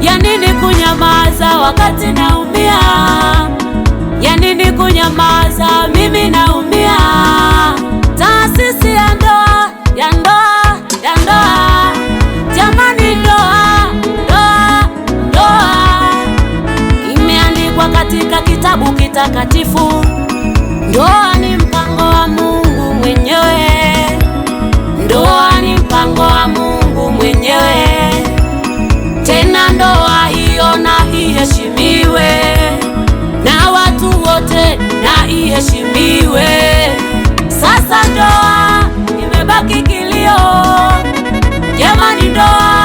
Ya nini kunyamaza wakati naumia? Ya nini kunyamaza, mimi naumia. Taasisi ya ndoa, ya ndoa, ya ndoa, jamani, ndoa, ndoa, ndoa imeandikwa katika kitabu kitakatifu. Ndoa ni mpango wa Mungu mwenyewe. Ndoa ni mpango wa Mungu mwenyewe. Tena ndoa hiyo na iheshimiwe na watu wote, na iheshimiwe. Sasa ndoa imebaki kilio, jamani, ndoa